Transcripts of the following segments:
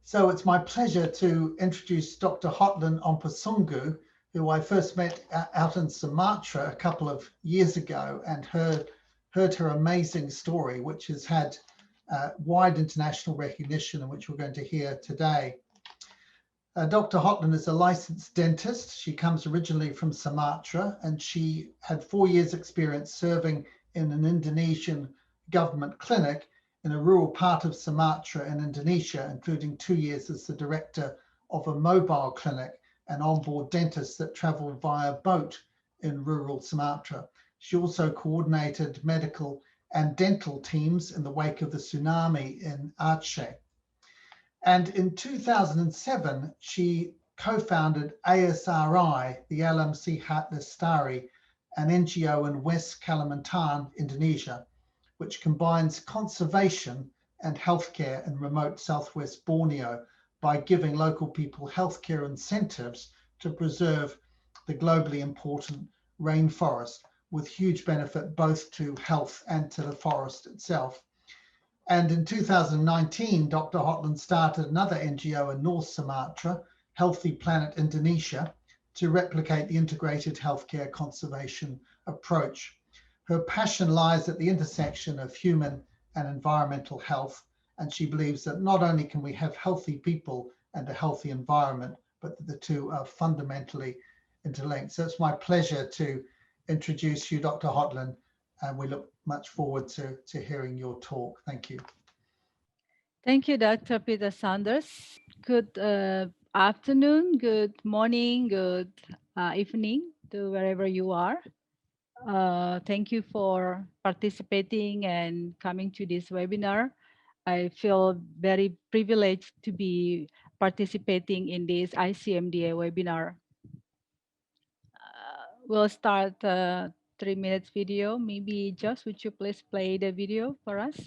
So it's my pleasure to introduce Dr. Hotlin Ompusunggu, who I first met out in Sumatra a couple of years ago and heard her amazing story, which has had wide international recognition and which we're going to hear today. Dr. Hotlin is a licensed dentist. She comes originally from Sumatra and she had 4 years experience serving in an Indonesian government clinic in a rural part of Sumatra in Indonesia, including 2 years as the director of a mobile clinic and onboard dentists that travel via boat in rural Sumatra. She also coordinated medical and dental teams in the wake of the tsunami in Aceh. And in 2007, she co-founded ASRI, the Alam Sehat Lestari, an NGO in West Kalimantan, Indonesia, which combines conservation and healthcare in remote southwest Borneo by giving local people healthcare incentives to preserve the globally important rainforest, with huge benefit both to health and to the forest itself. And in 2019, Dr. Hotlin started another NGO in North Sumatra, Healthy Planet Indonesia, to replicate the integrated healthcare conservation approach. Her passion lies at the intersection of human and environmental health, and she believes that not only can we have healthy people and a healthy environment, but that the two are fundamentally interlinked. So it's my pleasure to introduce you, Dr. Hotlin, and we look much forward to hearing your talk. Thank you. Thank you, Dr. Peter Sanders. Good afternoon, good morning, good evening to wherever you are. Thank you for participating and coming to this webinar. I feel very privileged to be participating in this ICMDA webinar. We'll start 3 minutes video. Maybe Josh, would you please play the video for us?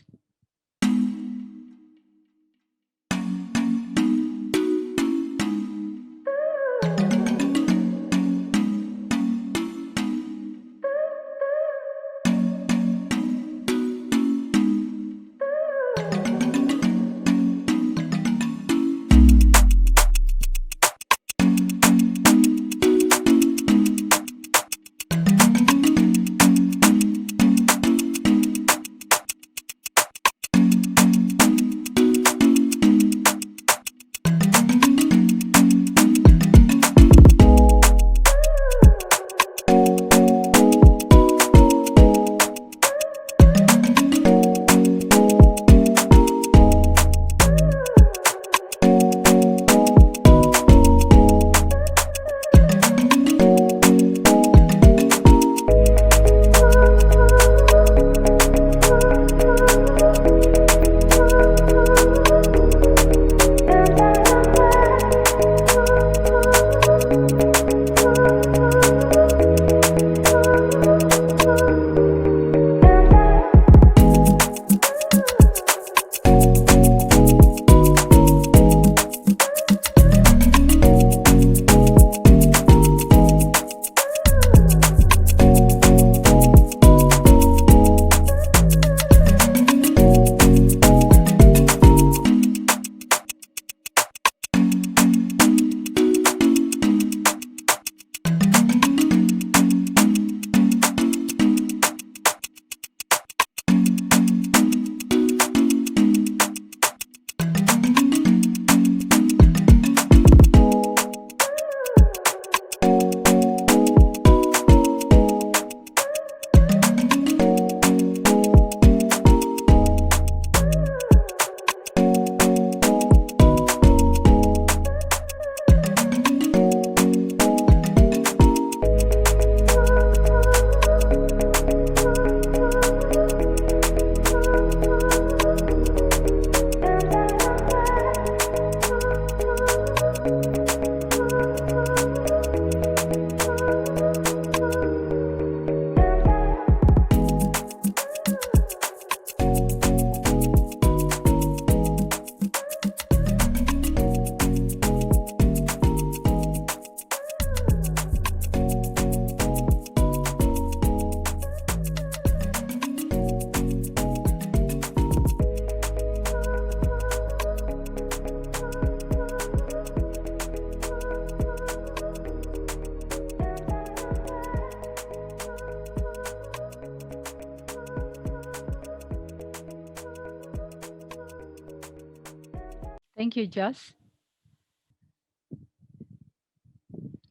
Thank you, Josh.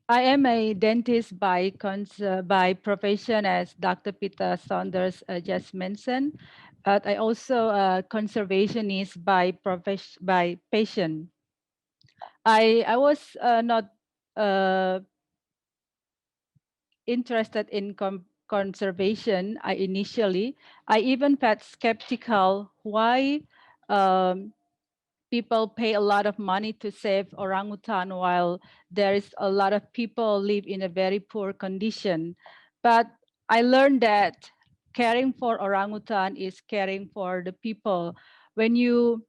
I am a dentist by profession, as Dr. Peter Saunders just mentioned, but I also a conservationist by passion. I was not uh, interested in conservation. I even felt skeptical why um, people pay a lot of money to save orangutan while there is a lot of people live in a very poor condition. But I learned that caring for orangutan is caring for the people. When you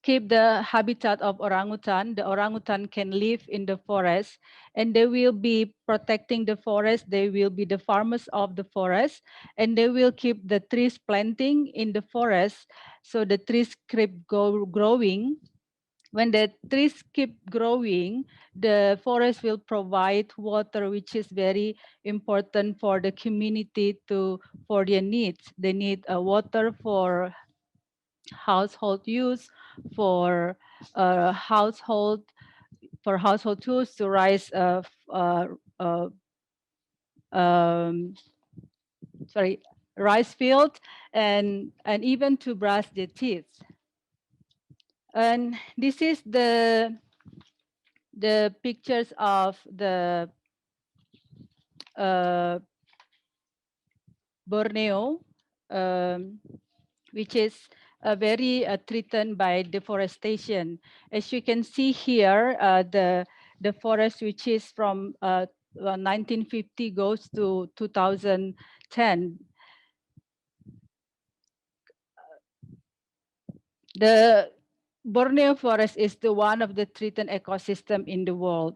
keep the habitat of orangutan, the orangutan can live in the forest and they will be protecting the forest. They will be the farmers of the forest and they will keep the trees planting in the forest. So the trees keep growing. When the trees keep growing, the forest will provide water, which is very important for the community for their needs. They need water for household use, for household tools to rise uh, um, sorry rice field and even to brush the teeth. And this is the pictures of the uh, Borneo, um, which is very threatened by deforestation. As you can see here, the forest, which is from 1950 goes to 2010. The Borneo forest is the one of the threatened ecosystem in the world.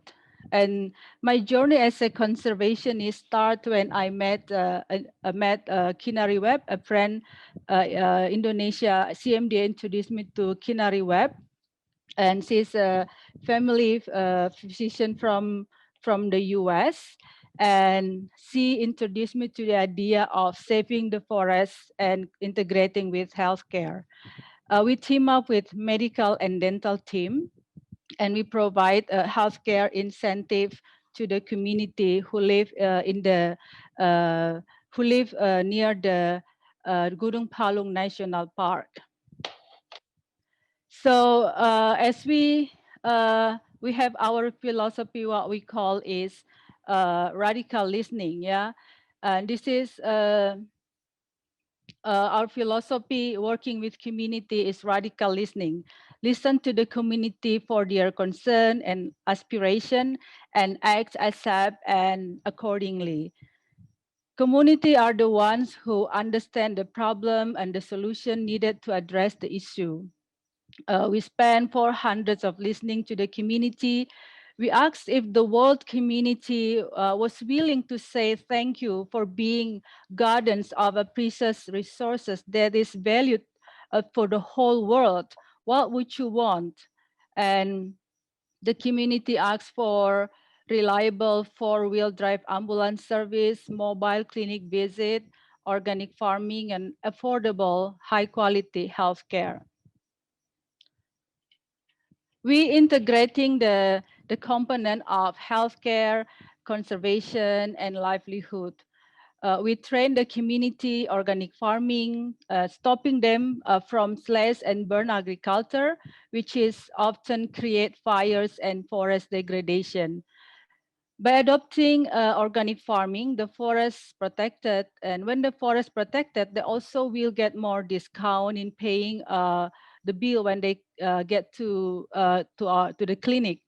And my journey as a conservationist started when I met Kinari Webb, a friend, Indonesia, CMD introduced me to Kinari Webb. And she's a family physician from the US. And she introduced me to the idea of saving the forest and integrating with healthcare. We team up with medical and dental team, and we provide a healthcare incentive to the community who live near the Gunung Palung National Park. So as we have our philosophy, what we call is radical listening. Yeah, and this is. Our philosophy working with community is radical listening. Listen to the community for their concern and aspiration and act ASAP and accordingly. Community are the ones who understand the problem and the solution needed to address the issue. We spent 400 of listening to the community. We asked if the world community was willing to say thank you for being guardians of a precious resources that is valued for the whole world. What would you want? And the community asked for reliable four-wheel drive ambulance service, mobile clinic visit, organic farming, and affordable high-quality healthcare. We integrating the component of healthcare, conservation, and livelihood. We train the community organic farming, stopping them from slash and burn agriculture, which is often create fires and forest degradation. By adopting organic farming, the forest protected, and when the forest protected, they also will get more discount in paying the bill when they get to the clinic.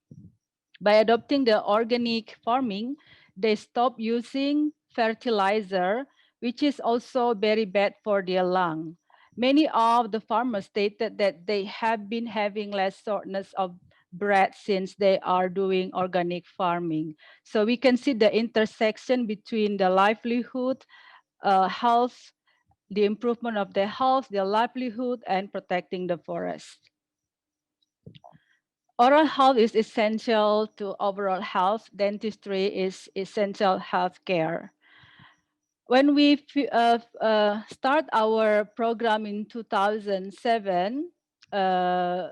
By adopting the organic farming, they stop using fertilizer, which is also very bad for their lung. Many of the farmers stated that they have been having less shortness of breath since they are doing organic farming. So we can see the intersection between the livelihood, health, the improvement of their health, their livelihood, and protecting the forest. Oral health is essential to overall health. Dentistry is essential health care. When we start our program in 2007,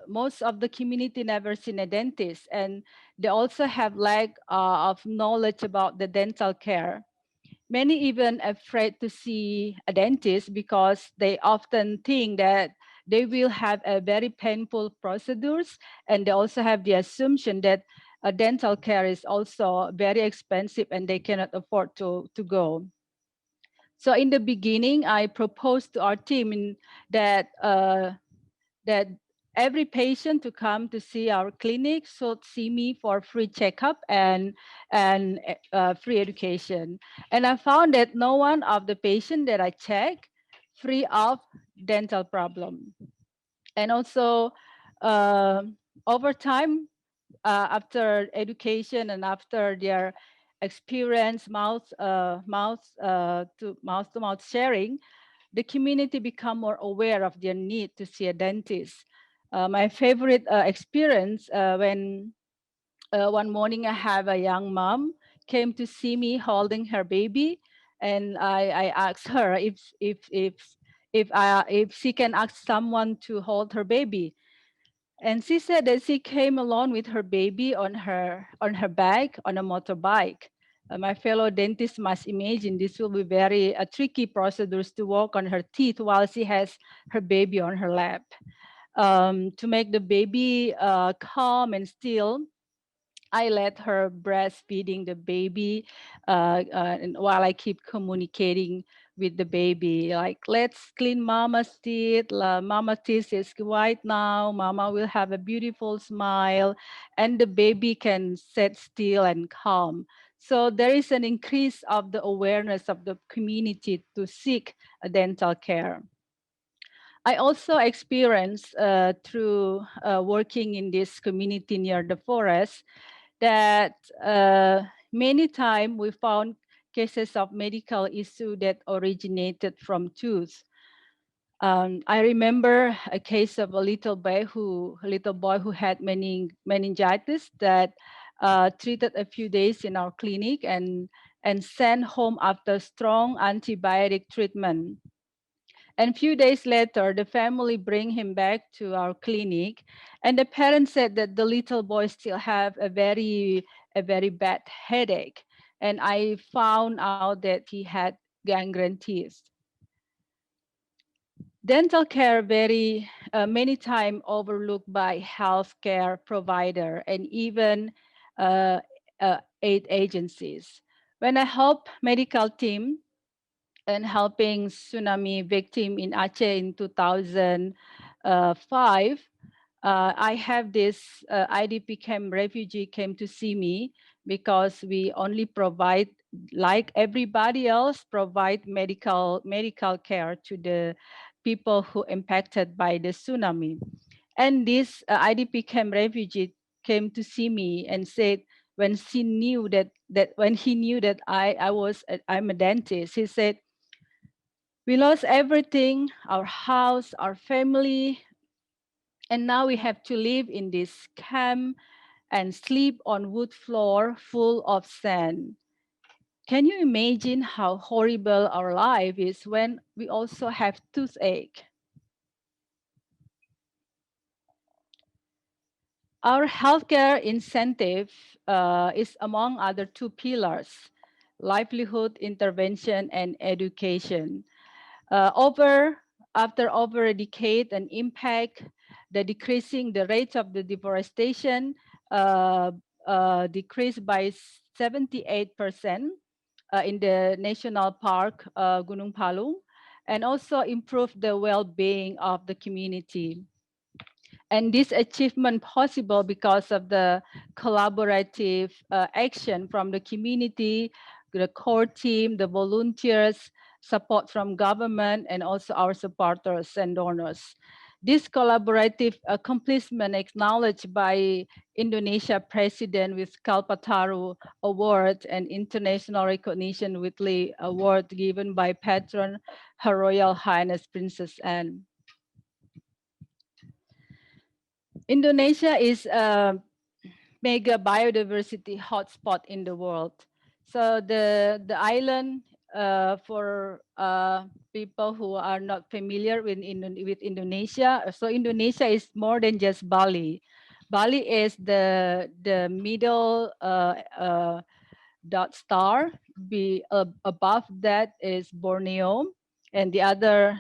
most of the community never seen a dentist, and they also have lack of knowledge about the dental care. Many even afraid to see a dentist because they often think that they will have a very painful procedures, and they also have the assumption that dental care is also very expensive and they cannot afford to go. So in the beginning, I proposed to our team that every patient to come to see our clinic should see me for free checkup and free education. And I found that no one of the patient that I check free of dental problem. And also uh, over time, after education and after their experience mouth to mouth sharing, the community become more aware of their need to see a dentist. My favorite experience when one morning I have a young mom came to see me holding her baby, and I asked her if she can ask someone to hold her baby, and she said that she came alone with her baby on her back on a motorbike. My fellow dentist must imagine this will be very tricky procedures to walk on her teeth while she has her baby on her lap. To make the baby calm and still, I let her breastfeeding the baby, and while I keep communicating with the baby, like, let's clean mama's teeth. Mama teeth is white now. Mama will have a beautiful smile, and the baby can sit still and calm. So there is an increase of the awareness of the community to seek a dental care. I also experienced through working in this community near the forest that many times we found cases of medical issue that originated from tooth. I remember a case of a little boy who had meningitis that treated a few days in our clinic and sent home after strong antibiotic treatment. And few days later, the family bring him back to our clinic, and the parents said that the little boy still have a very bad headache. And I found out that he had gangrene teeth. Dental care very many times overlooked by healthcare provider and even uh, aid agencies. When I help medical team and helping tsunami victim in Aceh in 2005, I have this IDP camp refugee came to see me because we only provide, like everybody else, provide medical care to the people who impacted by the tsunami. And this IDP camp refugee came to see me and said when she knew that when he knew that I'm a dentist, he said, we lost everything, our house, our family, and now we have to live in this camp and sleep on wood floor full of sand. Can you imagine how horrible our life is when we also have toothache? Our healthcare incentive is among other two pillars, livelihood intervention and education. Uh, After over a decade, an impact, the decreasing the rate of the deforestation uh, decreased by 78% in the national park Gunung Palung, and also improve the well-being of the community. And this achievement possible because of the collaborative action from the community, the core team, the volunteers, support from government, and also our supporters and donors. This collaborative accomplishment acknowledged by Indonesia President with Kalpataru Award and international recognition with the award given by patron Her Royal Highness Princess Anne. Indonesia is a mega biodiversity hotspot in the world. So the island for people who are not familiar with Indonesia. So Indonesia is more than just Bali. Bali is the middle dot star. Above that is Borneo, and the other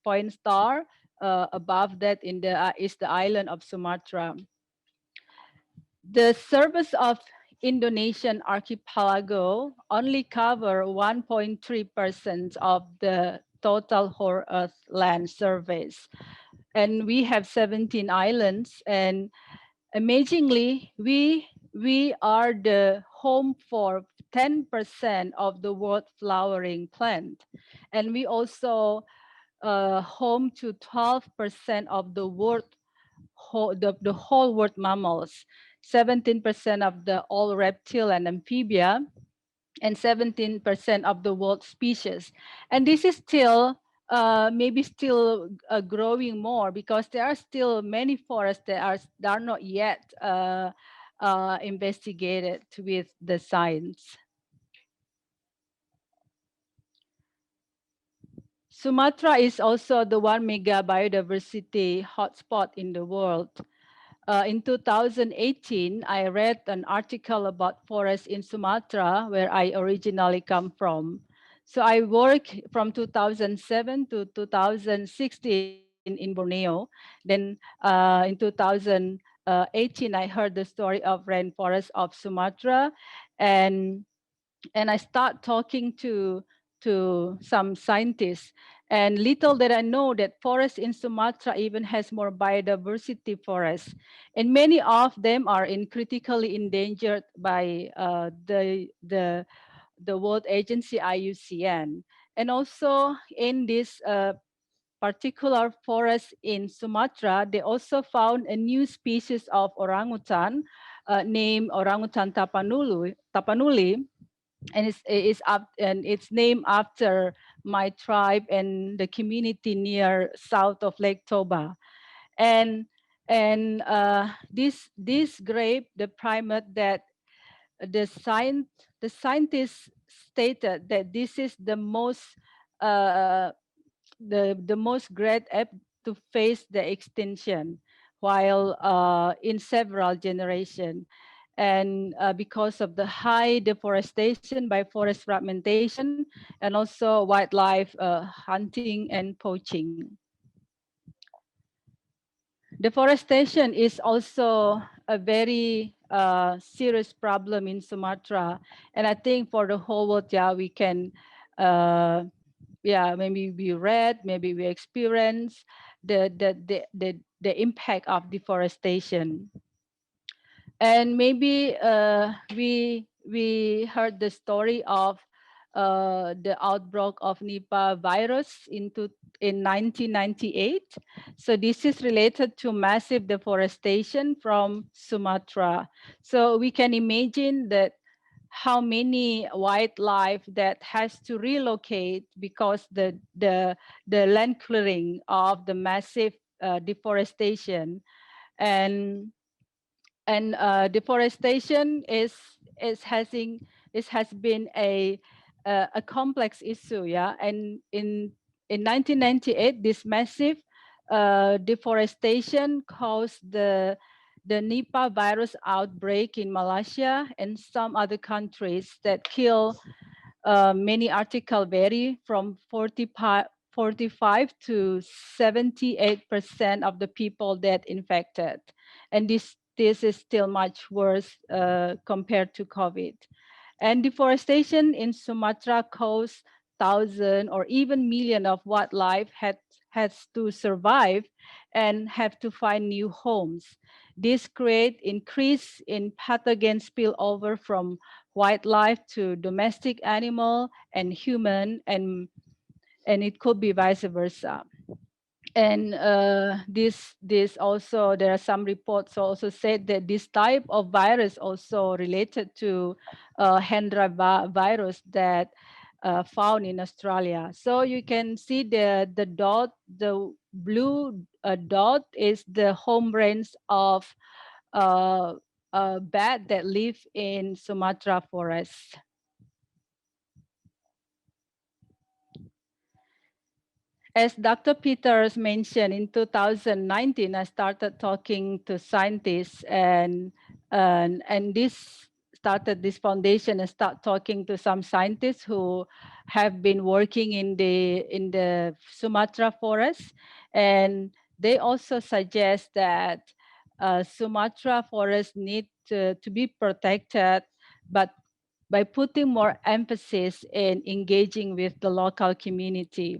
point star above that is the island of Sumatra. The surface of Indonesian archipelago only cover 1.3% of the total whole Earth land surface. And we have 17 islands, and amazingly, we are the home for 10% of the world flowering plant. And we also home to 12% of the the whole world mammals, 17% of the all reptile and amphibia, and 17% of the world species. And this is still maybe still growing more, because there are still many forests that are not yet investigated with the science. Sumatra is also the one mega biodiversity hotspot in the world. In 2018, I read an article about forests in Sumatra, where I originally come from. So I worked from 2007 to 2016 in Borneo. Then in 2018, I heard the story of rainforest of Sumatra, and I start talking to some scientists. And little did I know that forest in Sumatra even has more biodiversity forests, and many of them are in critically endangered by the World Agency IUCN. And also in this particular forest in Sumatra, they also found a new species of orangutan named orangutan tapanuli, and it's named after my tribe and the community near south of Lake Toba. And this grape, the primate, that the science the scientists stated that this is uh, the most great ape to face the extinction, while in several generations. And because of the high deforestation by forest fragmentation, and also wildlife hunting and poaching. Deforestation is also a very serious problem in Sumatra. And I think for the whole world, yeah, we can maybe we read, maybe we experience the impact of deforestation. And maybe we heard the story of the outbreak of Nipah virus in 1998. So this is related to massive deforestation from Sumatra. So we can imagine that how many wildlife that has to relocate because the land clearing of the massive deforestation. And deforestation has been a complex issue, yeah. And in 1998, this massive deforestation caused the Nipah virus outbreak in Malaysia and some other countries that kill many articles vary from 45 to 78% of the people that infected. And this is still much worse compared to COVID. And deforestation in Sumatra caused thousands or even millions of wildlife has to survive and have to find new homes. This create increase in pathogen spillover from wildlife to domestic animal and human, and it could be vice versa. And this also, there are some reports also said that this type of virus also related to Hendra virus that found in Australia. So you can see the blue dot is the home range of bat that live in Sumatra forest. as Dr. Peters mentioned, in 2019, I started talking to scientists, and this started this foundation and start talking to some scientists who have been working in the Sumatra forest, and they also suggest that Sumatra forest need to be protected, but by putting more emphasis in engaging with the local community.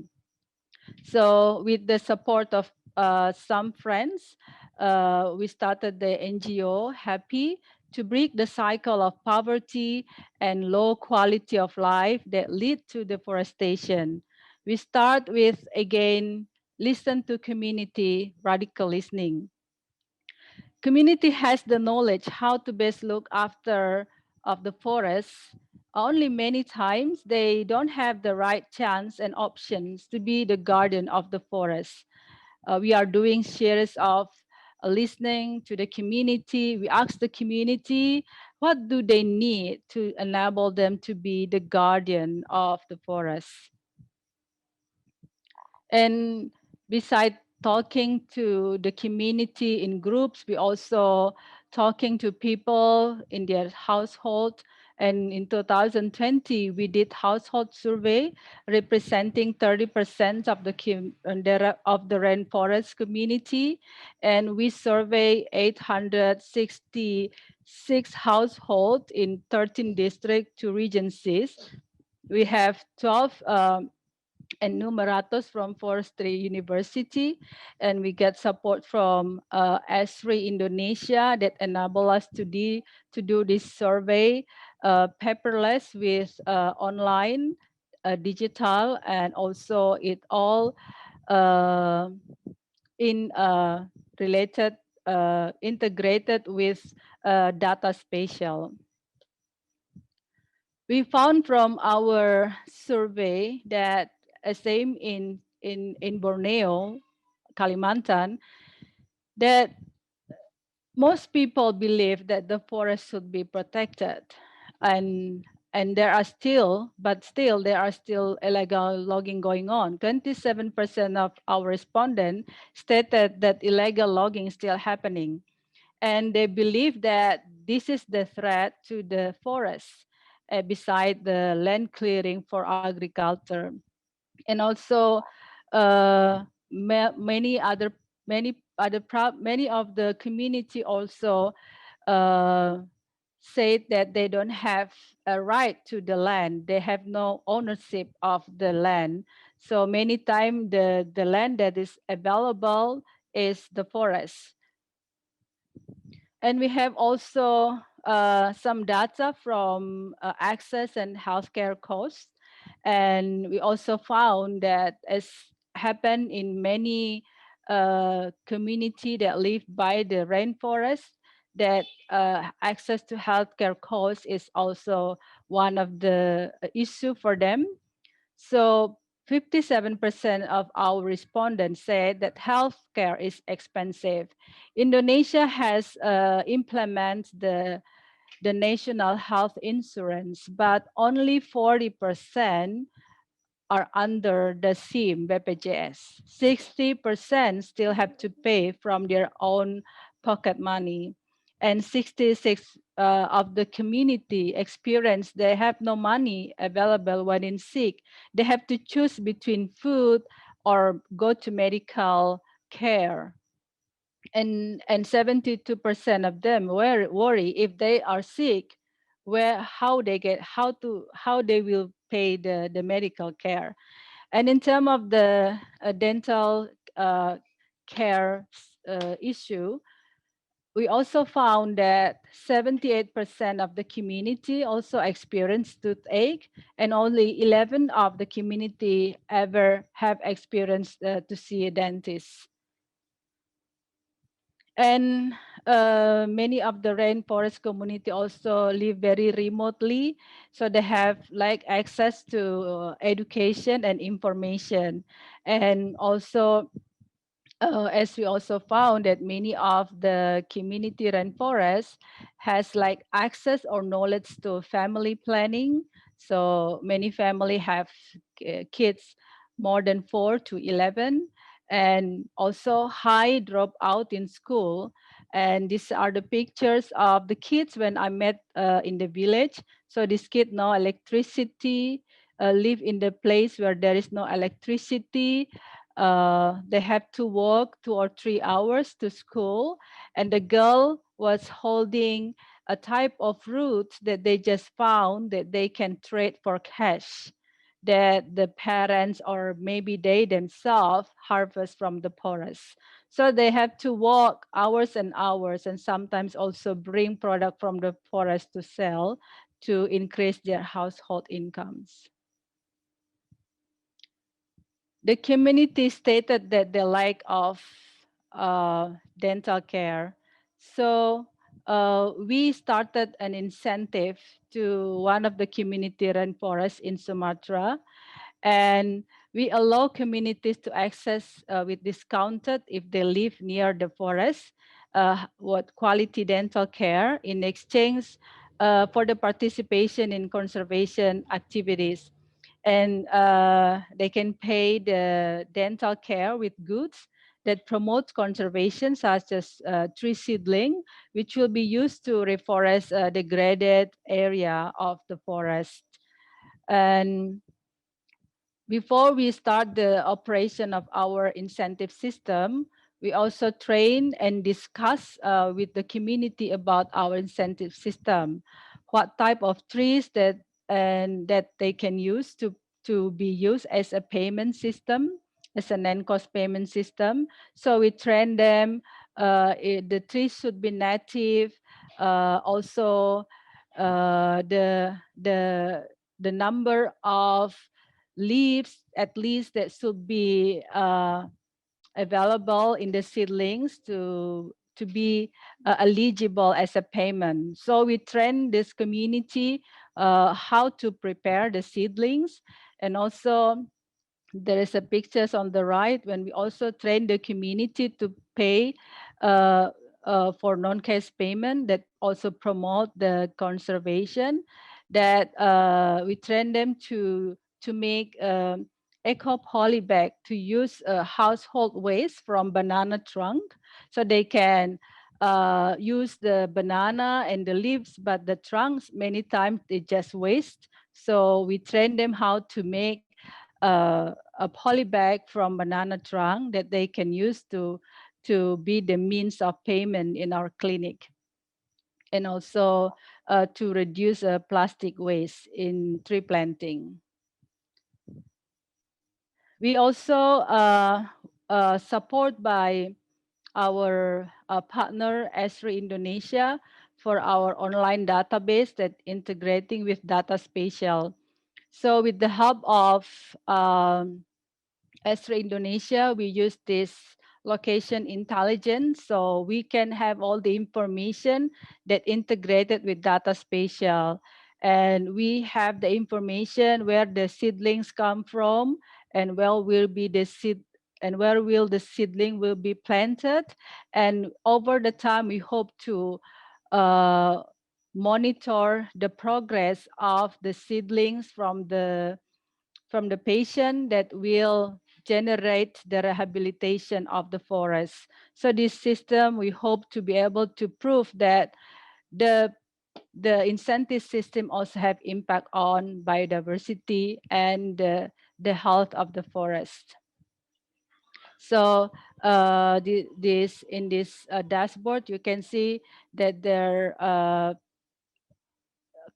So with the support of some friends, we started the NGO Happy to break the cycle of poverty and low quality of life that lead to deforestation. We start with, again, listen to community, radical listening. Community has the knowledge how to best look after of the forest. Only many times they don't have the right chance and options to be the guardian of the forest. We are doing series of listening to the community. We ask the community what do they need to enable them to be the guardian of the forest. And beside talking to the community in groups, we also talking to people in their household. And in 2020, we did household survey representing 30% of of the rainforest community. And we survey 866 households in 13 districts to regencies. We have 12 enumerators from Forestry University, and we get support from ASRI Indonesia that enable us to do this survey paperless with online, digital, and also it all uh, in related integrated with data spatial. We found from our survey that same in Borneo, Kalimantan, that most people believe that the forest should be protected, and there are still, but still there are still illegal logging going on. 27% of our respondents stated that illegal logging is still happening, and they believe that this is the threat to the forest, beside the land clearing for agriculture. And also many other many of the community also uh, said that they don't have a right to the land. They have no ownership of the land. So many times the land that is available is the forest. And we have also some data from access and healthcare costs. And we also found that, as happened in many community that live by the rainforest, that access to healthcare costs is also one of the issue for them. So 57% of our respondents said that healthcare is expensive. Indonesia has implemented the national health insurance, but only 40% are under the SIM BPJS. 60% still have to pay from their own pocket money. And 66 of the community experience they have no money available when in sick. They have to choose between food or go to medical care. And 72% of them worry if they are sick, where how they will pay the medical care. And in terms of the dental care issue, we also found that 78% of the community also experienced toothache, and only 11 of the community ever have experienced to see a dentist. And many of the rainforest community also live very remotely, so they have like access to education and information. And also, as we also found that many of the community rainforest has like access or knowledge to family planning. So many family have kids more than 4 to 11, and also high dropout in school. And these are the pictures of the kids when I met in the village. So this kid no electricity, live in the place where there is no electricity. They have to walk 2 or 3 hours to school, and the girl was holding a type of root that they just found that they can trade for cash, that the parents or maybe they themselves harvest from the forest. So they have to walk hours and hours, and sometimes also bring product from the forest to sell to increase their household incomes. The community stated that the lack of dental care. So we started an incentive to one of the community rainforests in Sumatra, and we allow communities to access with discounted if they live near the forest, what quality dental care in exchange for the participation in conservation activities. And they can pay the dental care with goods that promote conservation, such as tree seedling, which will be used to reforest degraded area of the forest. And before we start the operation of our incentive system, we also train and discuss with the community about our incentive system, what type of trees that they can use to be used as a payment system, as an end-cost payment system. So we train them. The trees should be native. Also, the number of leaves at least that should be available in the seedlings to be eligible as a payment. So we train this community how to prepare the seedlings, and also there is a pictures on the right when we also train the community to pay for non-cash payment that also promote the conservation, that we train them to make eco poly bag to use household waste from banana trunk, so they can use the banana and the leaves, but the trunks many times they just waste. So we train them how to make a poly bag from banana trunk that they can use to be the means of payment in our clinic, and also to reduce plastic waste in tree planting. We also support by our partner Esri Indonesia for our online database that integrating with data spatial. So with the help of Esri Indonesia, we use this location intelligence, so we can have all the information that integrated with data spatial. And we have the information where the seedlings come from, and where will the seedling will be planted. And over the time, we hope to uh, monitor the progress of the seedlings from the patient that will generate the rehabilitation of the forest. So this system, we hope to be able to prove that the the incentive system also have impact on biodiversity and the health of the forest. So this in this dashboard, you can see that there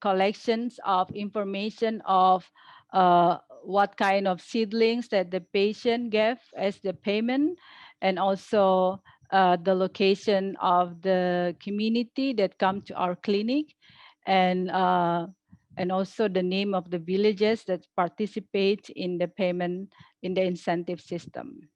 collections of information of what kind of seedlings that the patient gave as the payment, and also the location of the community that come to our clinic, and also the name of the villages that participate in the payment in the incentive system.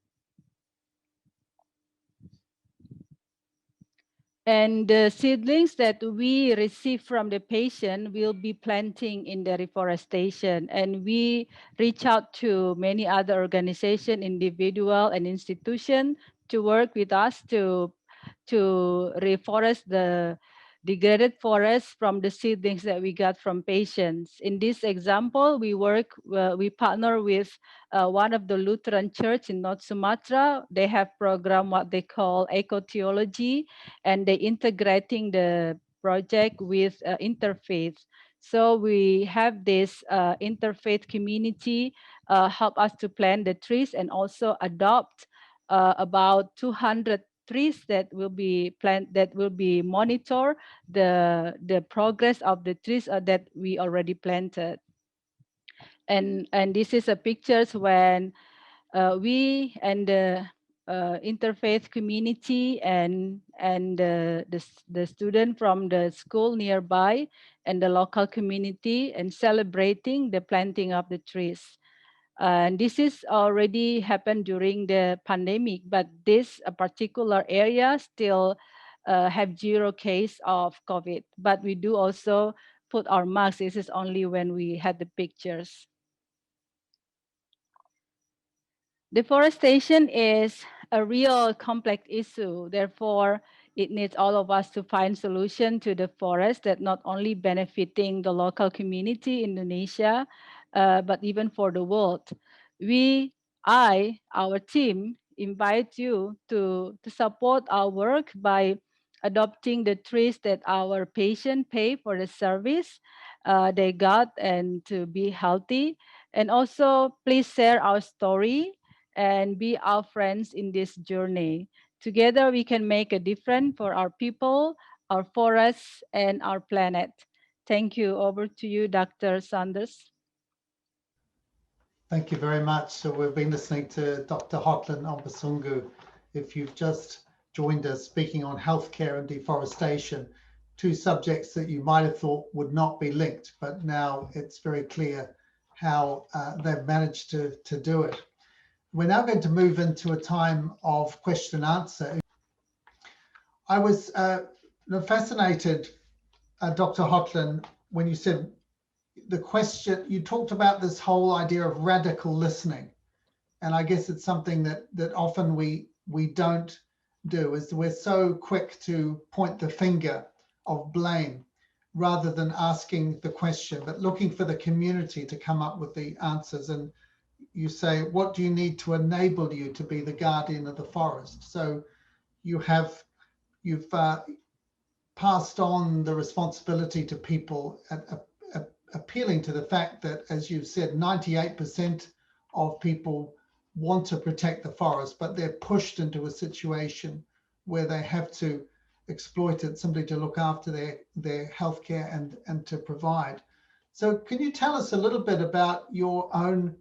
And the seedlings that we receive from the patient will be planting in the reforestation. And we reach out to many other organizations, individual and institution to work with us to reforest degraded forests from the seedlings that we got from patients. In this example, we partner with one of the Lutheran church in North Sumatra. They have program what they call ecotheology, and they integrating the project with interfaith. So we have this interfaith community help us to plant the trees and also adopt about 200 trees that will be plant that will be monitor the progress of the trees that we already planted. And this is a pictures when we and the interfaith community and the student from the school nearby and the local community and celebrating the planting of the trees. And this is already happened during the pandemic, but this particular area still have zero case of COVID. But we do also put our masks. This is only when we had the pictures. Deforestation is a real complex issue. Therefore, it needs all of us to find solution to the forest that not only benefiting the local community in Indonesia, but even for the world. Our team, invite you to support our work by adopting the trees that our patient pay for the service they got and to be healthy. And also, please share our story and be our friends in this journey. Together, we can make a difference for our people, our forests, and our planet. Thank you. Over to you, Dr. Sanders. Thank you very much. So we've been listening to Dr. Hotlin Ompusunggu. If you've just joined us speaking on healthcare and deforestation, two subjects that you might have thought would not be linked, but now it's very clear how they've managed to do it. We're now going to move into a time of question and answer. I was fascinated, Dr. Hotlin, when you said the question, you talked about this whole idea of radical listening. And I guess it's something that often we don't do, is we're so quick to point the finger of blame rather than asking the question, but looking for the community to come up with the answers. And you say, what do you need to enable you to be the guardian of the forest? So you've passed on the responsibility to people, appealing to the fact that, as you've said, 98% of people want to protect the forest, but they're pushed into a situation where they have to exploit it simply to look after their healthcare and to provide. So can you tell us a little bit about your own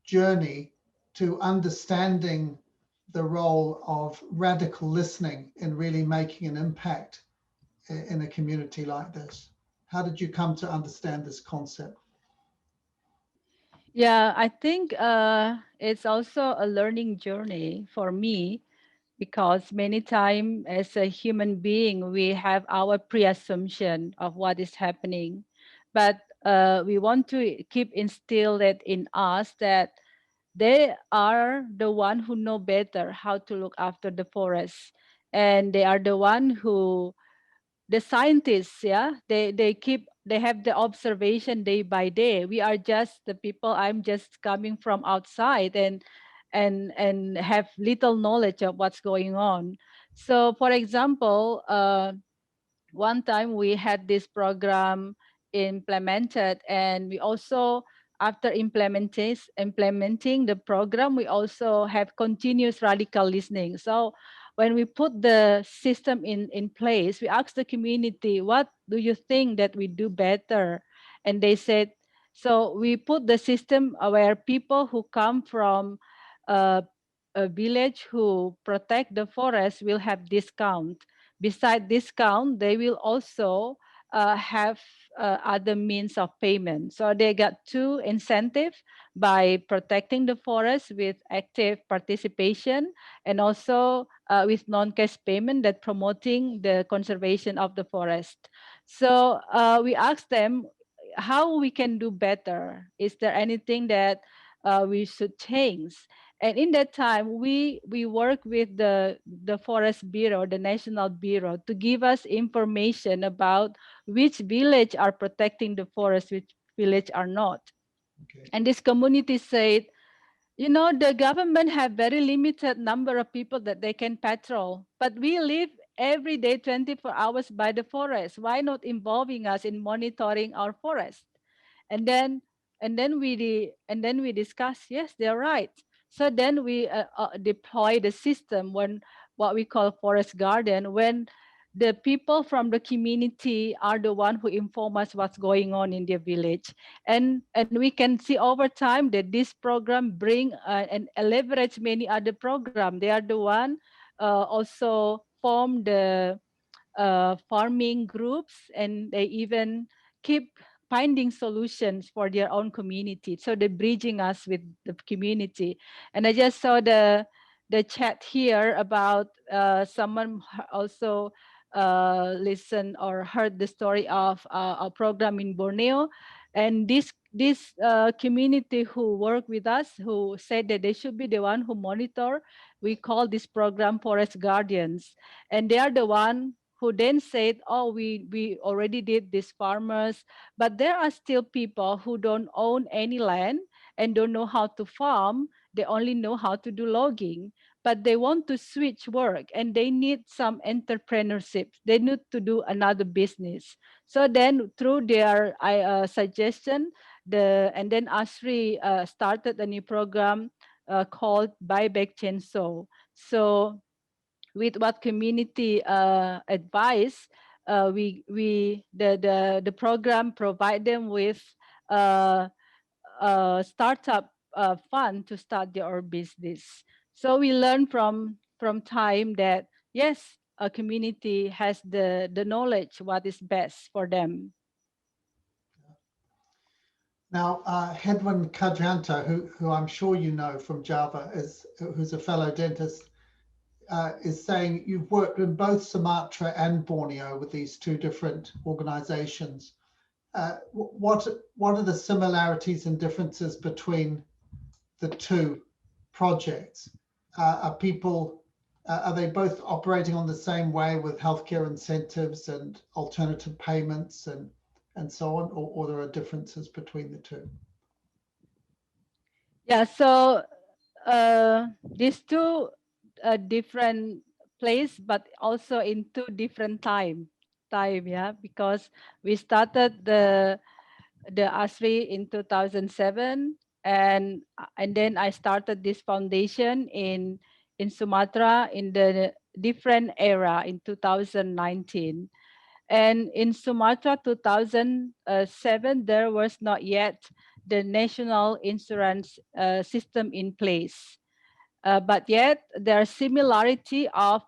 journey to understanding the role of radical listening in really making an impact in a community like this? How did you come to understand this concept? Yeah, I think it's also a learning journey for me because many times as a human being, we have our pre-assumption of what is happening. But we want to keep instilled it in us that they are the one who know better how to look after the forest. And they are the one who the scientists, yeah, they have the observation day by day. We are just the people. I'm just coming from outside and have little knowledge of what's going on. So for example, one time we had this program implemented, and we also, after implementing the program, we also have continuous radical listening. So when we put the system in place, we asked the community, what do you think that we do better? And they said, so we put the system where people who come from uh, a village who protect the forest will have discount. Beside discount, they will also have other means of payment. So they got two incentive by protecting the forest with active participation and also with non-cash payment that promoting the conservation of the forest. So we asked them how we can do better. Is there anything that we should change? And in that time, we work with the Forest Bureau, the National Bureau, to give us information about which village are protecting the forest, which village are not. Okay. And this community said, you know, the government have very limited number of people that they can patrol, but we live every day 24 hours by the forest. Why not involving us in monitoring our forest? And then we discuss, yes, they're right. So then we deploy the system, when what we call forest garden, when the people from the community are the one who inform us what's going on in their village. And we can see over time that this program bring and leverage many other program. They are the one also form the farming groups, and they even keep finding solutions for their own community. So they're bridging us with the community. And I just saw the chat here about someone also listened or heard the story of a program in Borneo, and this community who work with us, who said that they should be the one who monitor. We call this program Forest Guardians, and they are the one who then said, oh, we already did these farmers, but there are still people who don't own any land and don't know how to farm. They only know how to do logging, but they want to switch work and they need some entrepreneurship. They need to do another business. So then through their suggestion, and then Asri started a new program called Buyback Chainsaw. So with what community advice, the program provide them with uh, startup fund to start their own business. So we learn from time that yes, a community has the knowledge what is best for them. Now, Hedwin Kajanta, who I'm sure you know from Java, who's a fellow dentist, is saying you've worked in both Sumatra and Borneo with these two different organizations. What are the similarities and differences between the two projects? Are they both operating on the same way with healthcare incentives and alternative payments and so on, or there are differences between the two? Yeah, so these two different place, but also in two different time, yeah, because we started the ASRI in 2007, and then I started this foundation in Sumatra in the different era in 2019. And in Sumatra 2007, there was not yet the national insurance system in place. But yet there are similarity of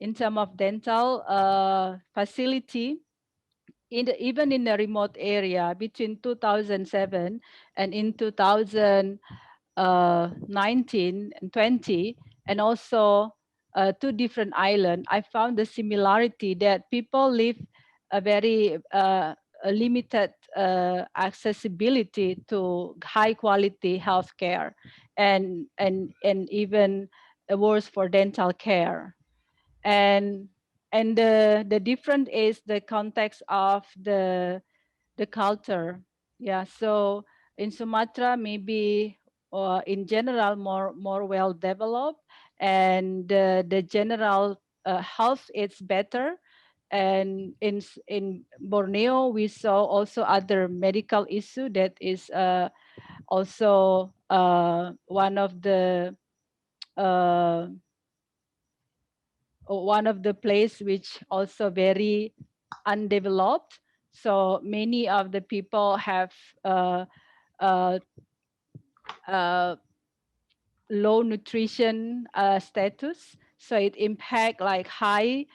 in terms of dental facility even in a remote area between 2007 and in 2019 and 20, and also two different islands. I found the similarity that people live a very a limited accessibility to high quality healthcare, and even worse for dental care. and and the difference is the context of the culture. Yeah, so in Sumatra maybe in general more well developed, and the general health is better. And in Borneo we saw also other medical issue that is also uh, one of the place which also very undeveloped. So many of the people have uh, uh, uh, low nutrition status. So it impact like high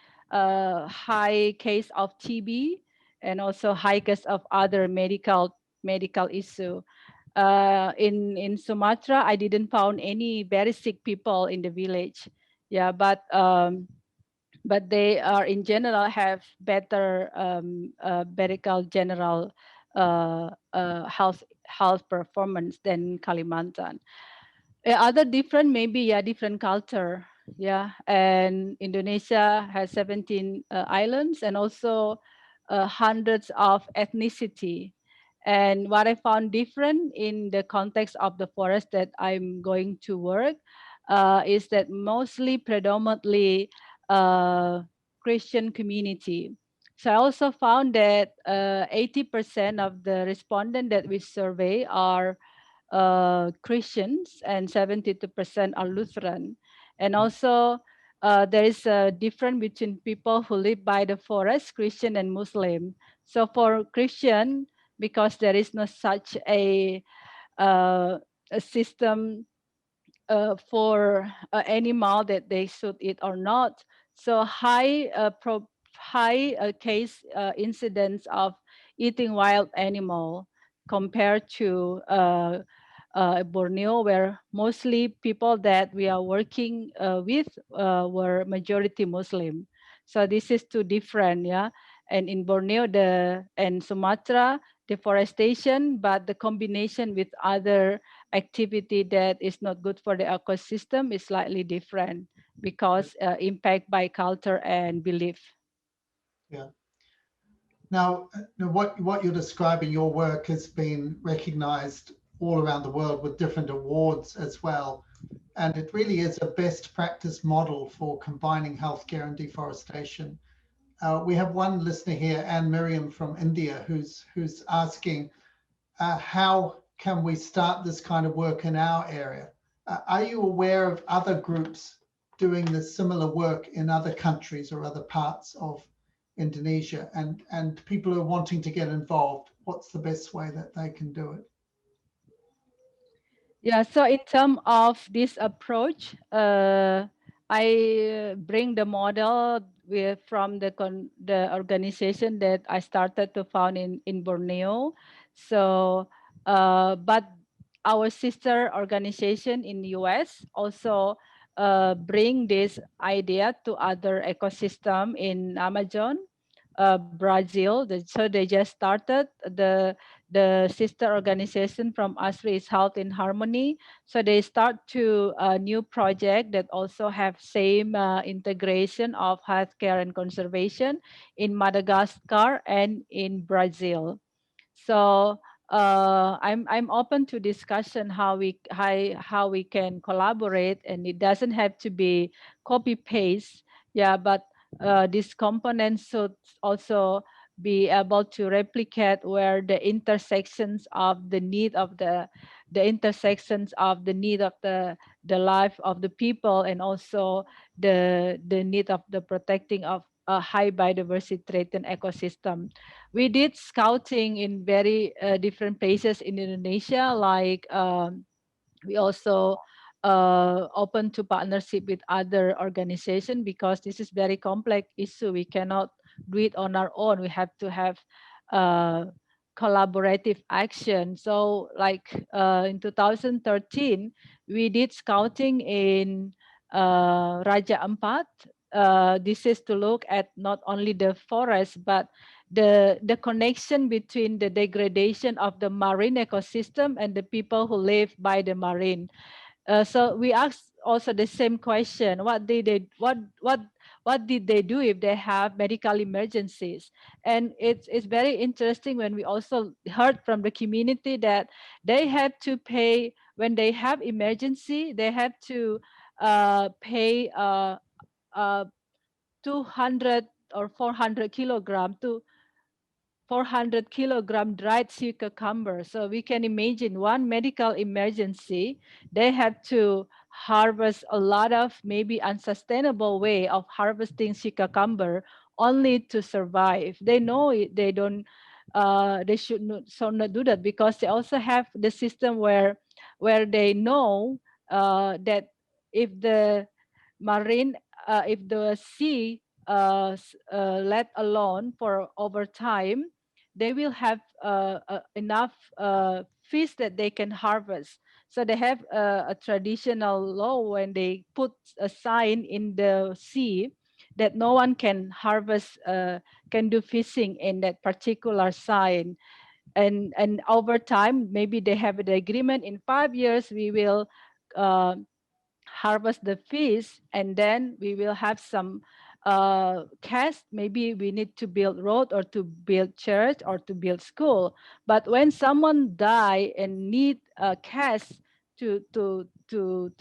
case of TB, and also high case of other medical issue. In Sumatra, I didn't found any very sick people in the village. Yeah, but they are in general have better medical general health performance than Kalimantan. Other different, maybe, yeah, different culture. Yeah, and Indonesia has 17 islands and also hundreds of ethnicity. And what I found different in the context of the forest that I'm going to work is that mostly predominantly Christian community. So I also found that 80% of the respondents that we survey are Christians and 72% are Lutheran. And also there is a difference between people who live by the forest, Christian and Muslim. So for Christian, because there is no such a system for animal that they should eat or not. So high case incidence of eating wild animal compared to Borneo, where mostly people that we are working with were majority Muslim. So this is two different, yeah. And in Borneo and Sumatra, deforestation, but the combination with other activity that is not good for the ecosystem is slightly different because impact by culture and belief. Yeah. Now, what you're describing, your work has been recognized all around the world with different awards as well. And it really is a best practice model for combining healthcare and deforestation. We have one listener here, Anne Miriam from India, who's asking, how can we start this kind of work in our area? Are you aware of other groups doing this similar work in other countries or other parts of Indonesia, and people who are wanting to get involved? What's the best way that they can do it? Yeah, so in terms of this approach, I bring the model from the organization that I started to found in Borneo. So, but our sister organization in the US also bring this idea to other ecosystem in Amazon, Brazil. So they just started the sister organization from ASRI is Health in Harmony. So they start to a new project that also have same integration of healthcare and conservation in Madagascar and in Brazil. So I'm open to discussion how we can collaborate, and it doesn't have to be copy paste. Yeah, but these components should also be able to replicate where the intersections of the need of the intersections of the need of the life of the people, and also the need of the protecting of a high biodiversity rate and ecosystem. We did scouting in very different places in Indonesia, like we also open to partnership with other organization because this is very complex issue. We cannot do it on our own. We have to have uh, collaborative action. So like in 2013, we did scouting in Raja Ampat. This is to look at not only the forest, but the connection between the degradation of the marine ecosystem and the people who live by the marine. So we asked also the same question: what did they do if they have medical emergencies? And it's very interesting when we also heard from the community that they have to pay when they have emergency. They have to pay uh, 200 or 400 kilogram to 400-kilogram dried sea cucumber. So we can imagine one medical emergency, they have to harvest a lot of maybe unsustainable way of harvesting sea cucumber only to survive. They know it, they should not do that because they also have the system where they know that if the marine, if the sea let alone for over time, they will have enough fish that they can harvest. So they have a traditional law when they put a sign in the sea that no one can harvest, can do fishing in that particular sign. And over time, maybe they have the agreement in 5 years we will harvest the fish, and then we will have some cash. Maybe we need to build road or to build church or to build school. But when someone die and need cash to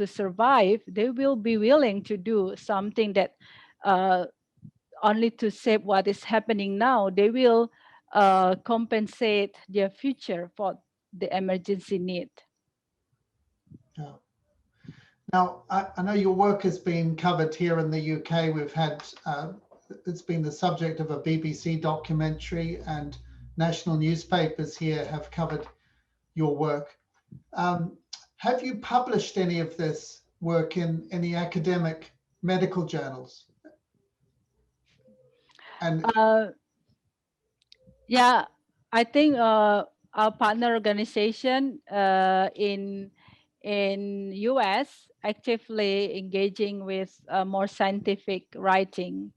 survive, they will be willing to do something that only to save what is happening now. They will compensate their future for the emergency need. Yeah. Now, I know your work has been covered here in the UK. We've had, it's been the subject of a BBC documentary, and national newspapers here have covered your work. Have you published any of this work in any academic medical journals? And Yeah, I think our partner organization in US actively engaging with more scientific writing.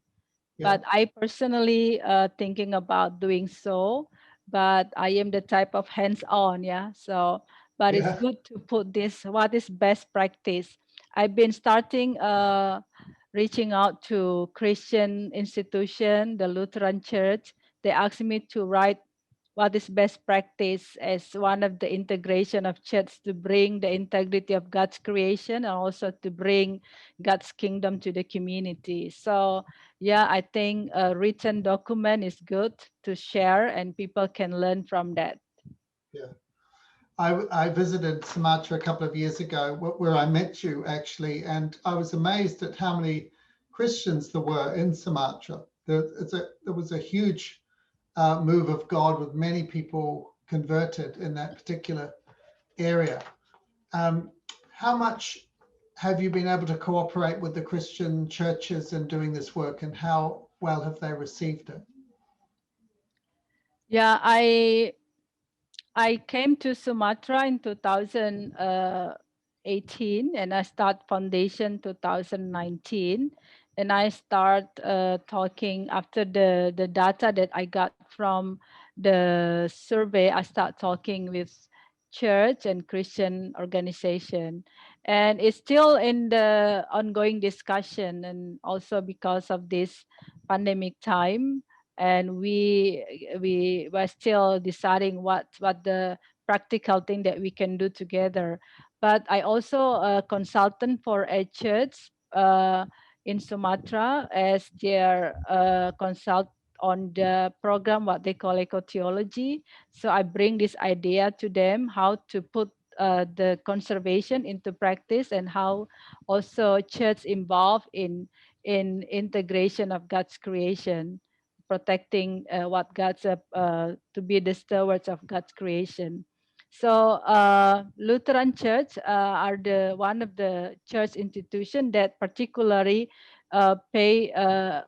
yeah, But I personally thinking about doing so, but I am the type of hands-on, yeah. So, but it's yeah, good to put this, what is best practice. I've been starting reaching out to Christian institution, the Lutheran Church. They asked me to write what is best practice as one of the integration of church to bring the integrity of God's creation and also to bring God's kingdom to the community. So yeah, I think a written document is good to share and people can learn from that. yeah. I visited Sumatra a couple of years ago, where I met you actually, and I was amazed at how many Christians there were in Sumatra. There was a huge move of God with many people converted in that particular area. How much have you been able to cooperate with the Christian churches in doing this work, and how well have they received it? Yeah, I came to Sumatra in 2018 and I start foundation 2019, and I start talking after the data that I got from the survey. I start talking with church and Christian organization, and it's still in the ongoing discussion, and also because of this pandemic time, and we were still deciding what the practical thing that we can do together. But I also a consultant for a church in Sumatra as their consult on the program what they call eco-theology. So I bring this idea to them how to put the conservation into practice, and how also church involved in integration of God's creation, protecting what God's to be the stewards of God's creation. So Lutheran Church are the one of the church institution that particularly pay uh,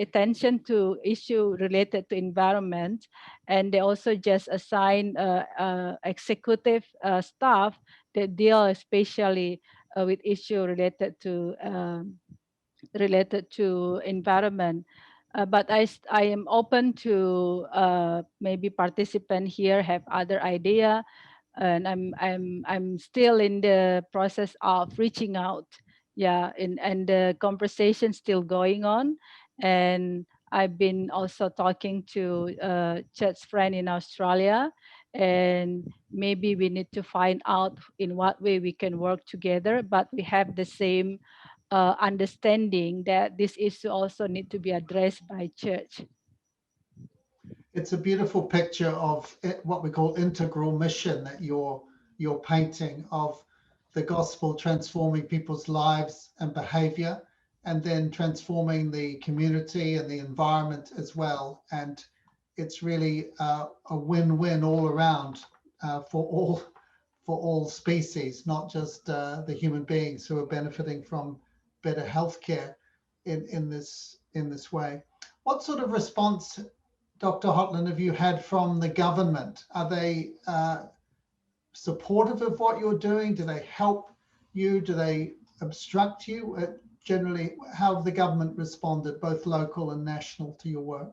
attention to issue related to environment, and they also just assign executive staff that deal especially with issue related to environment. But I am open to maybe participant here have other idea, and I'm still in the process of reaching out. Yeah, and the conversation still going on, and I've been also talking to church friend in Australia, and maybe we need to find out in what way we can work together, but we have the same understanding that this issue also need to be addressed by church. It's a beautiful picture of what we call integral mission that you're painting, of the gospel transforming people's lives and behavior, and then transforming the community and the environment as well. And it's really a win-win all around for all species, not just the human beings who are benefiting from better healthcare in this way. What sort of response, Dr. Hotlin, have you had from the government? Are they supportive of what you're doing? Do they help you? Do they obstruct you? Generally, how have the government responded, both local and national, to your work?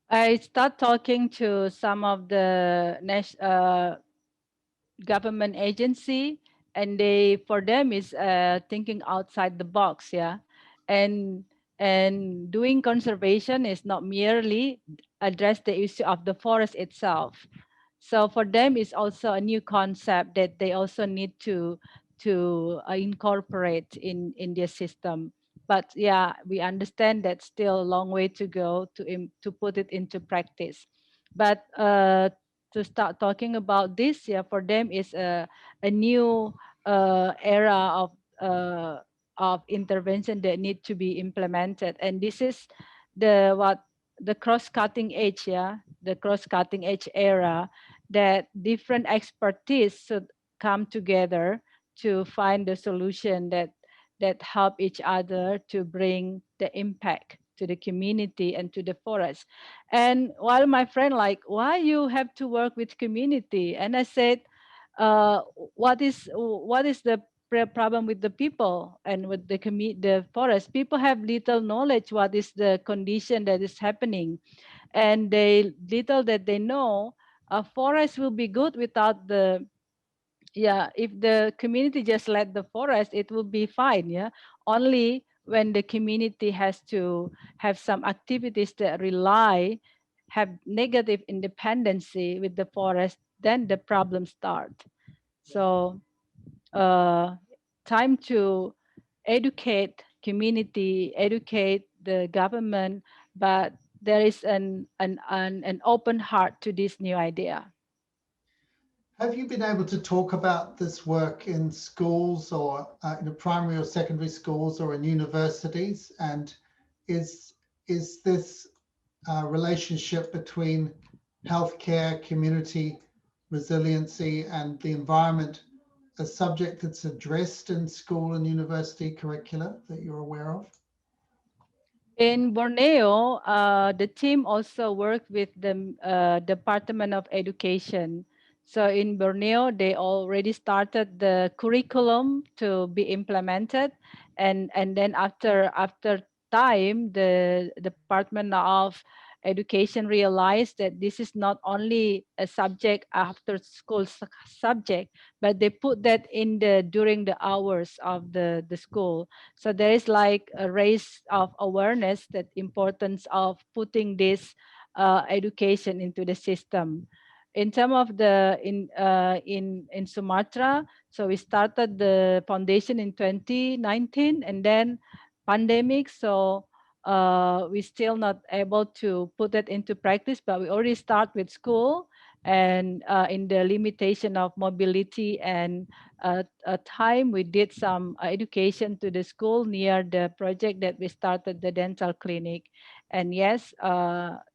I start talking to some of the government agency, and they, for them, is thinking outside the box. Yeah. and and doing conservation is not merely address the issue of the forest itself. So for them, it's also a new concept that they also need to incorporate in their system. But yeah, we understand that still a long way to go to put it into practice. But to start talking about this, yeah, for them is a new era of intervention that need to be implemented. And this is the cross-cutting edge, yeah, the cross-cutting edge era, that different expertise should come together to find the solution that help each other to bring the impact to the community and to the forest. And while my friend like, why you have to work with community? And I said, what is the problem with the people and with the forest? People have little knowledge what is the condition that is happening, and they little that they know a forest will be good without the, yeah, if the community just let the forest, it will be fine. Yeah, only when the community has to have some activities that rely, have negative independency with the forest, then the problems start. So uh, time to educate community, educate the government, but there is an open heart to this new idea. Have you been able to talk about this work in schools or in primary or secondary schools or in universities? And is this relationship between healthcare, community resiliency, and the environment a subject that's addressed in school and university curricula that you're aware of? In Borneo, the team also worked with the Department of Education. So in Borneo, they already started the curriculum to be implemented, and then after time, the Department of Education realized that this is not only a subject after school subject, but they put that in the during the hours of the school. So there is like a raise of awareness that importance of putting this education into the system. In terms of the in Sumatra, so we started the foundation in 2019, and then pandemic. So we still not able to put that into practice, but we already start with school, and in the limitation of mobility and time, we did some education to the school near the project that we started, the dental clinic. And yes,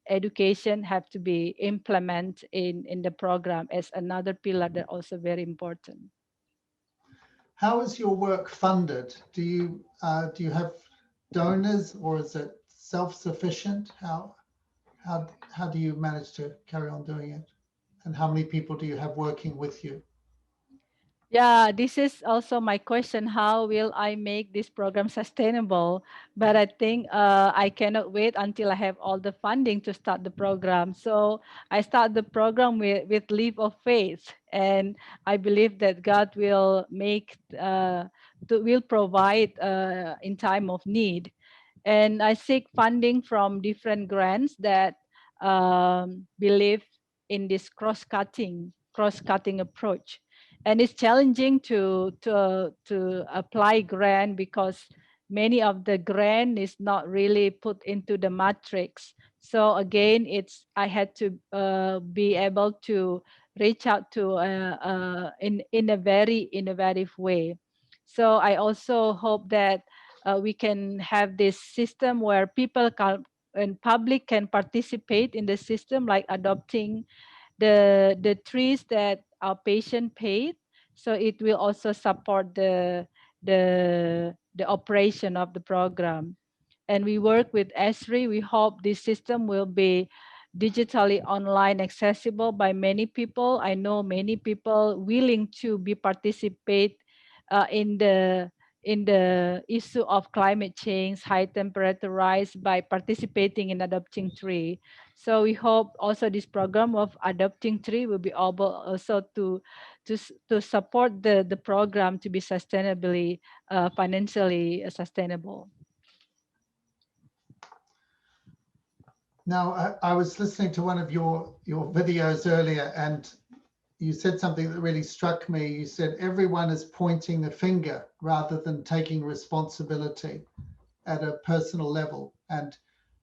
education have to be implemented in the program as another pillar that also very important. How is your work funded? Do you have donors or is it self-sufficient? How do you manage to carry on doing it? And how many people do you have working with you? Yeah, this is also my question. How will I make this program sustainable? But I think I cannot wait until I have all the funding to start the program. So I start the program with leap of faith, and I believe that God will will provide in time of need. And I seek funding from different grants that believe in this cross-cutting approach. And it's challenging to apply grant because many of the grant is not really put into the matrix. So again, it's I had to be able to reach out to in a very innovative way. So I also hope that we can have this system where people can and public can participate in the system, like adopting the trees that our patient paid. So it will also support the operation of the program. And we work with Esri. We hope this system will be digitally online accessible by many people. I know many people willing to be participate in the in the issue of climate change, high temperature rise by participating in adopting tree. So we hope also this program of adopting tree will be able also to support the program to be sustainably, financially sustainable. Now, I was listening to one of your videos earlier, and you said something that really struck me. You said everyone is pointing the finger rather than taking responsibility at a personal level. And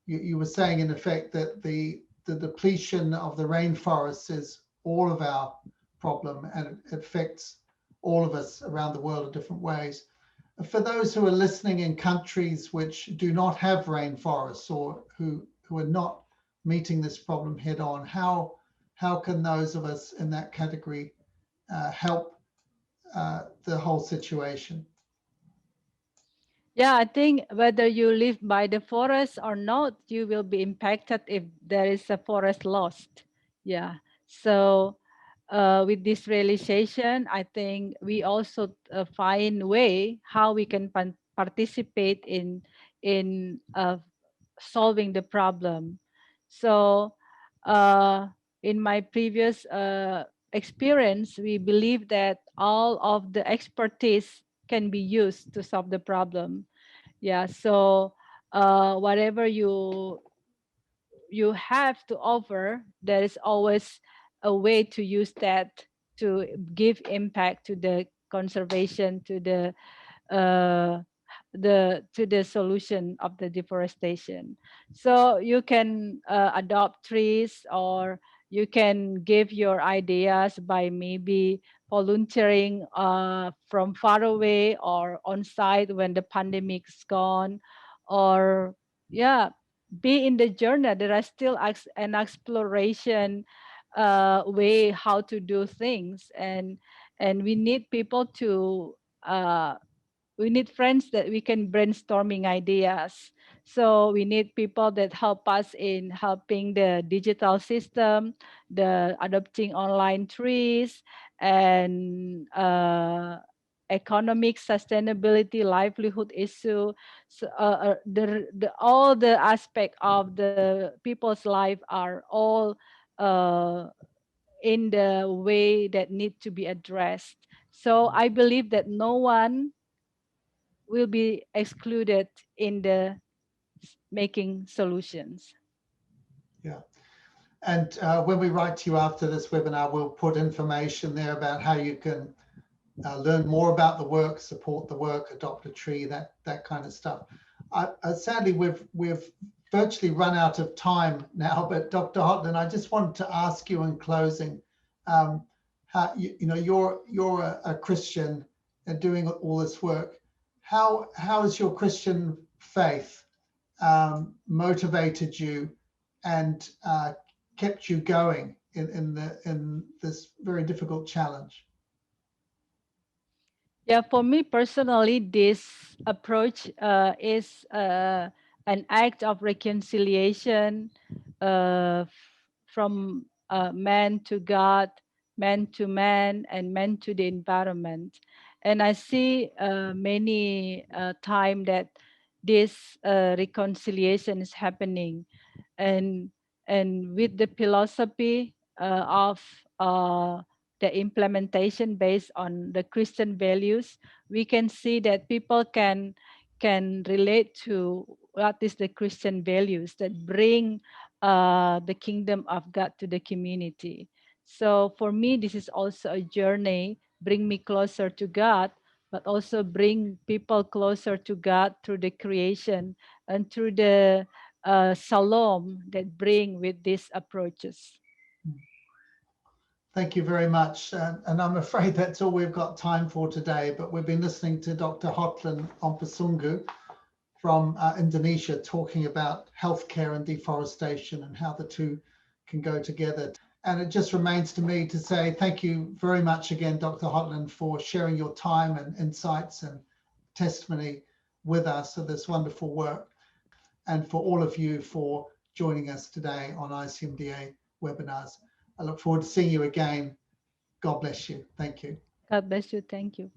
you were saying, in effect, that the depletion of the rainforests is all of our problem, and it affects all of us around the world in different ways. For those who are listening in countries which do not have rainforests, or who are not meeting this problem head on, how can those of us in that category help the whole situation? Yeah, I think whether you live by the forest or not, you will be impacted if there is a forest lost. Yeah. So with this realization, I think we also find way how we can participate in solving the problem. So in my previous experience, we believe that all of the expertise can be used to solve the problem. Yeah, so whatever you have to offer, there is always a way to use that to give impact to the conservation, uh, to the solution of the deforestation. So you can adopt trees, or you can give your ideas by maybe volunteering from far away or on site when the pandemic's gone, or yeah, be in the journey. There are still an exploration way how to do things, and we need people to we need friends that we can brainstorming ideas. So we need people that help us in helping the digital system, the adopting online trees, and economic sustainability, livelihood issue. So the all the aspect of the people's life are all uh, in the way that need to be addressed. So I believe that no one will be excluded in the making solutions. Yeah. And when we write to you after this webinar, we'll put information there about how you can learn more about the work, support the work, adopt a tree, that kind of stuff. Sadly, we've virtually run out of time now, but Dr. Hotlin, I just wanted to ask you in closing, how you're a Christian and doing all this work. How has your Christian faith motivated you and kept you going in this very difficult challenge? Yeah, for me personally, this approach is an act of reconciliation from man to God, man to man, and man to the environment. And I see many time that this reconciliation is happening, and with the philosophy of the implementation based on the Christian values, we can see that people can relate to what is the Christian values that bring the kingdom of God to the community. So for me, this is also a journey, bring me closer to God, but also bring people closer to God through the creation and through the shalom that bring with these approaches. Thank you very much. And I'm afraid that's all we've got time for today, but we've been listening to Dr. Hotlin Ompusunggu from Indonesia talking about healthcare and deforestation and how the two can go together. And it just remains to me to say thank you very much again, Dr. Hotlin, for sharing your time and insights and testimony with us of this wonderful work, and for all of you for joining us today on ICMDA webinars. I look forward to seeing you again. God bless you. Thank you. God bless you. Thank you.